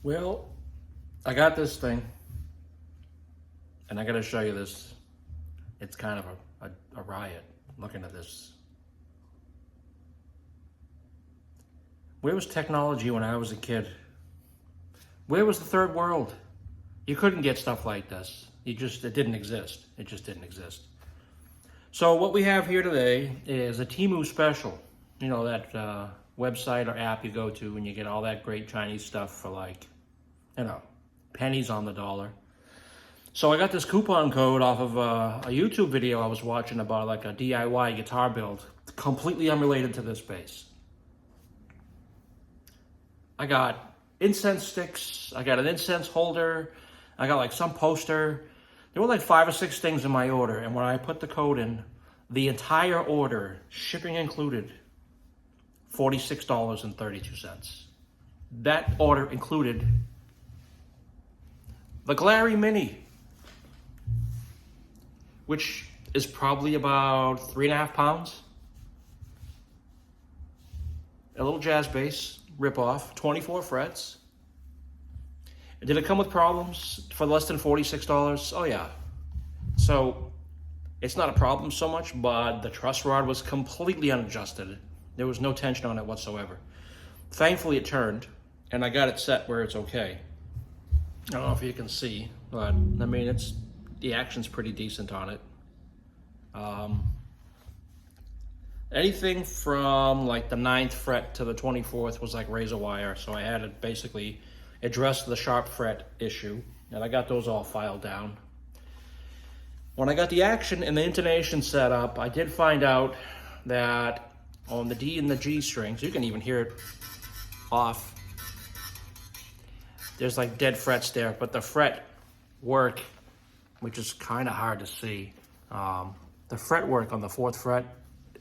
Well, I got this thing, and I gotta show you this. It's kind of a riot looking at this. Where was technology when I was a kid? Where was the third world? You couldn't get stuff like this. It didn't exist. It just didn't exist. So what we have here today is a Temu special. You know, that website or app you go to and you get all that great Chinese stuff for like, you know, pennies on the dollar. So I got this coupon code off of a YouTube video I was watching about like a DIY guitar build, completely unrelated to this bass. I got incense sticks, I got an incense holder, I got like some poster. There were like 5 or 6 things in my order, and when I put the code in, the entire order, shipping included, $46.32. That order included the Glarry Mini, which is probably about 3.5 pounds. A little jazz bass, rip-off, 24 frets. Did it come with problems for less than $46? Oh yeah. So it's not a problem so much, but the truss rod was completely unadjusted. There was no tension on it whatsoever. Thankfully it turned, and I got it set where it's okay. I don't know if you can see, but I mean, the action's pretty decent on it. Anything from like the 9th fret to the 24th was like razor wire, so I had to basically address the sharp fret issue, and I got those all filed down. When I got the action and the intonation set up, I did find out that on the D and the G strings, you can even hear it off, there's like dead frets there, but the fret work, which is kind of hard to see, the fret work on the 4th fret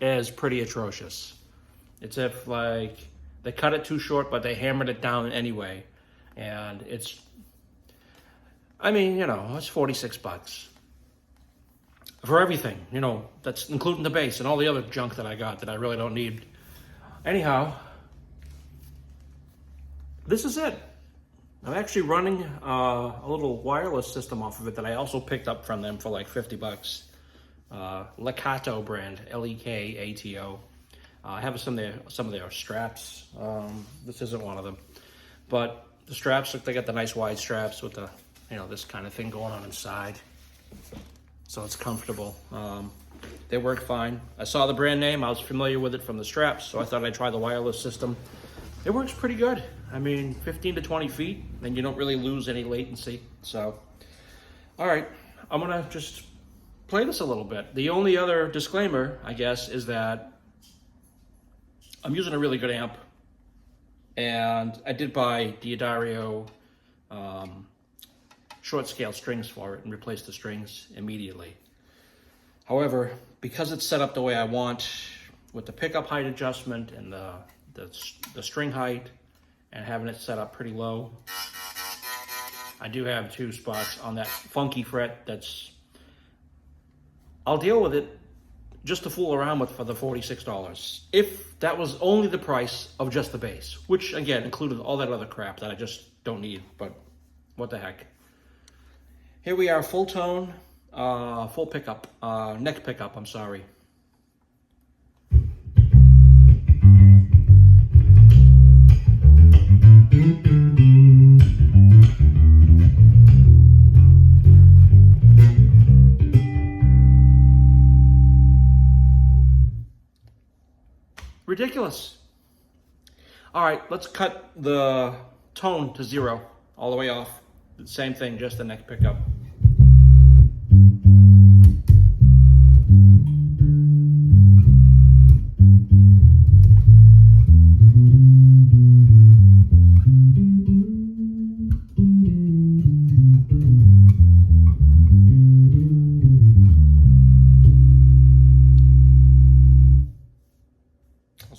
is pretty atrocious. It's if like they cut it too short, but they hammered it down anyway. And it's, I mean, you know, it's 46 bucks for everything, you know, that's including the bass and all the other junk that I got that I really don't need. Anyhow, this is it. I'm actually running a little wireless system off of it that I also picked up from them for like 50 bucks. Lekato brand, Lekato. I have some of their straps. This isn't one of them, but the straps, they got the nice wide straps with the, you know, this kind of thing going on inside. So it's comfortable. They work fine. I saw the brand name, I was familiar with it from the straps, so I thought I'd try the wireless system. It works pretty good. I mean, 15 to 20 feet, and you don't really lose any latency. So, all right, I'm gonna just play this a little bit. The only other disclaimer, I guess, is that I'm using a really good amp. And I did buy Diodario short scale strings for it and replaced the strings immediately. However, because it's set up the way I want, with the pickup height adjustment and the string height, and having it set up pretty low, I do have 2 spots on that funky fret that's, I'll deal with it just to fool around with for the $46. If that was only the price of just the bass, which again included all that other crap that I just don't need, but what the heck. Here we are, full tone, full pickup, neck pickup, I'm sorry. Ridiculous. All right, let's cut the tone to 0, all the way off. Same thing, just the neck pickup.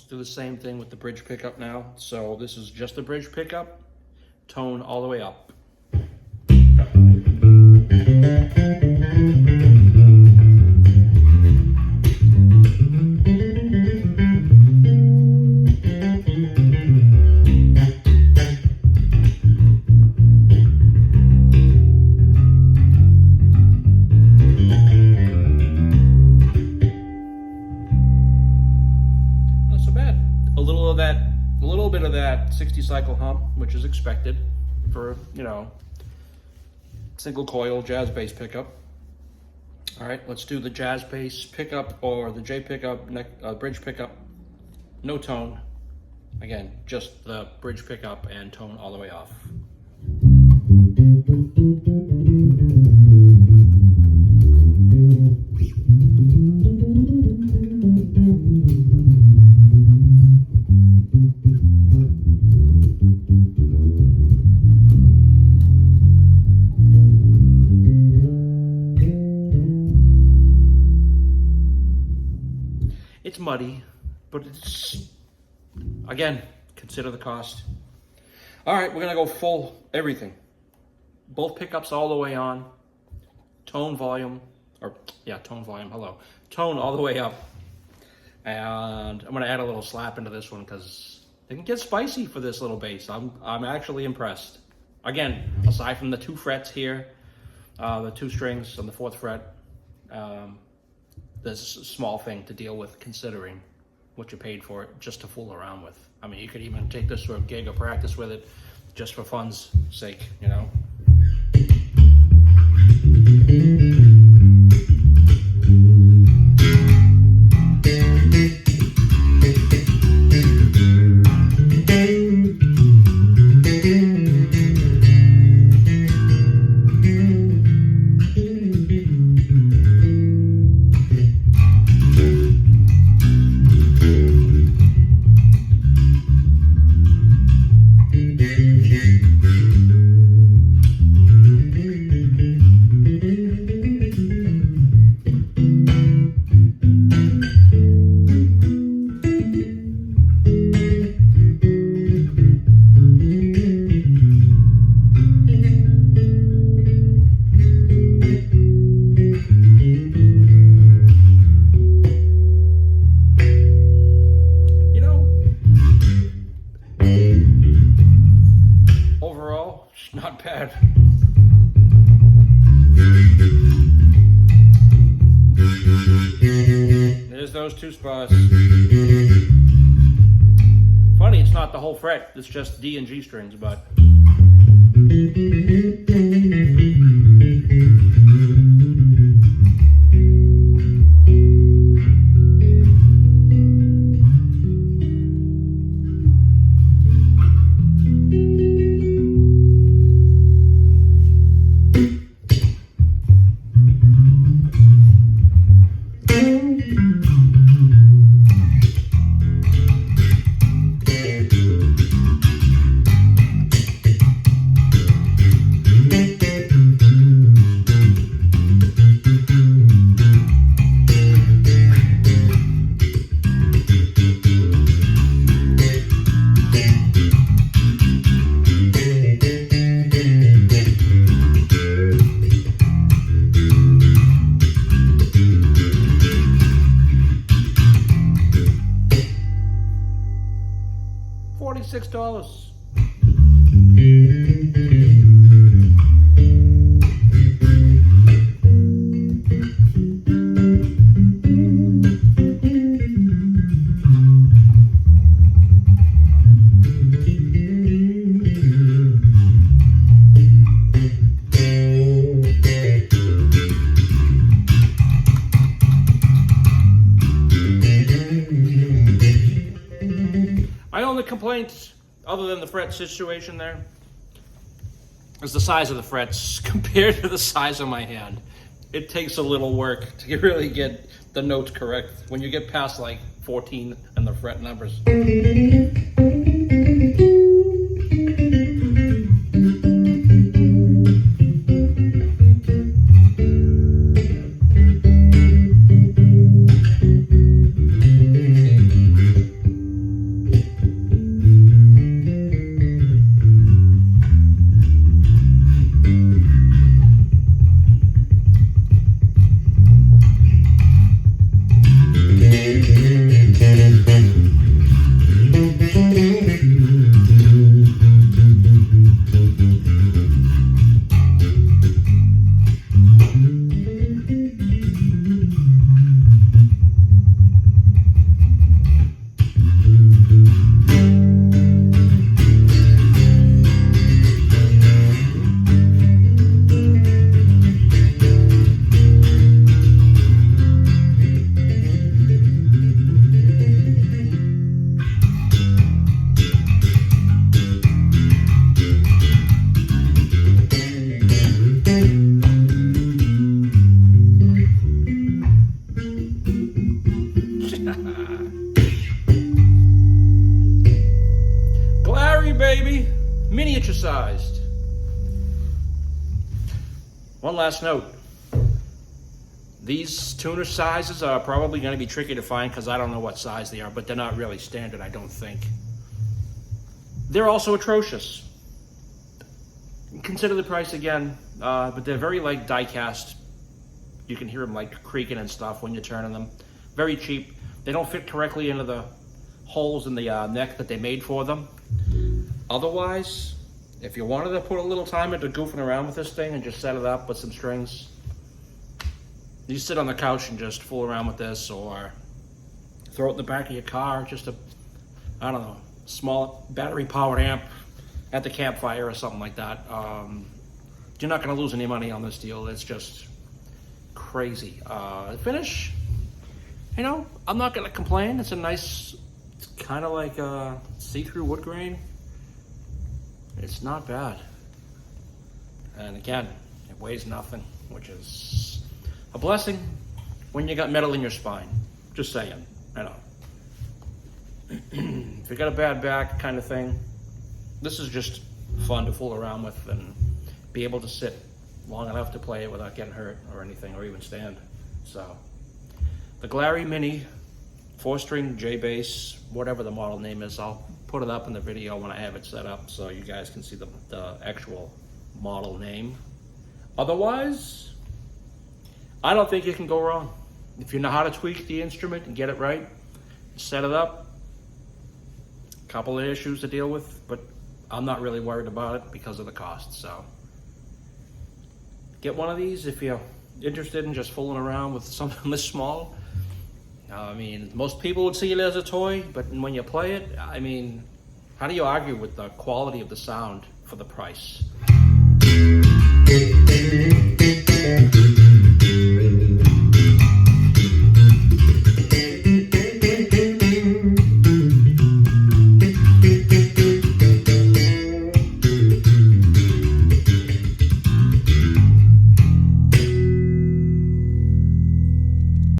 Do the same thing with the bridge pickup now. So this is just the bridge pickup, tone all the way up. bit of that 60 cycle hump, which is expected for, you know, single coil jazz bass pickup. All right, let's do the jazz bass pickup or the J pickup, bridge pickup, no tone. Again, just the bridge pickup and tone all the way off. It's muddy, but it's, again, consider the cost. All right, we're gonna go full everything. Both pickups all the way on, tone volume, hello. Tone all the way up. And I'm gonna add a little slap into this one because it can get spicy for this little bass. I'm actually impressed. Again, aside from the 2 frets here, the 2 strings on the 4th fret, there's a small thing to deal with considering what you paid for it just to fool around with. I mean, you could even take this to a gig or practice with it just for fun's sake, you know? Not bad. There's those 2 spots. Funny, it's not the whole fret, it's just D and G strings, but $46. My only complaints, other than the fret situation there, is the size of the frets compared to the size of my hand. It takes a little work to really get the notes correct when you get past like 14 and the fret numbers. baby. Miniature sized. One last note. These tuner sizes are probably going to be tricky to find because I don't know what size they are, but they're not really standard, I don't think. They're also atrocious. Consider the price again, but they're very like die-cast. You can hear them like creaking and stuff when you're turning them. Very cheap. They don't fit correctly into the holes in the neck that they made for them. Otherwise, if you wanted to put a little time into goofing around with this thing and just set it up with some strings, you sit on the couch and just fool around with this, or throw it in the back of your car, just a, I don't know, small battery powered amp at the campfire or something like that. You're not going to lose any money on this deal. It's just crazy. The finish, you know, I'm not going to complain. It's a nice, it's kind of like a see-through wood grain. It's not bad. And again, it weighs nothing, which is a blessing when you got metal in your spine. Just saying, you know. If you got a bad back kind of thing, this is just fun to fool around with and be able to sit long enough to play it without getting hurt or anything, or even stand. So, the Glarry Mini 4-string J-bass, whatever the model name is, I'll put it up in the video when I have it set up so you guys can see the actual model name. Otherwise, I don't think you can go wrong. If you know how to tweak the instrument and get it right, set it up, a couple of issues to deal with, but I'm not really worried about it because of the cost. So get one of these if you're interested in just fooling around with something this small. I mean, most people would see it as a toy, but when you play it, I mean, how do you argue with the quality of the sound for the price?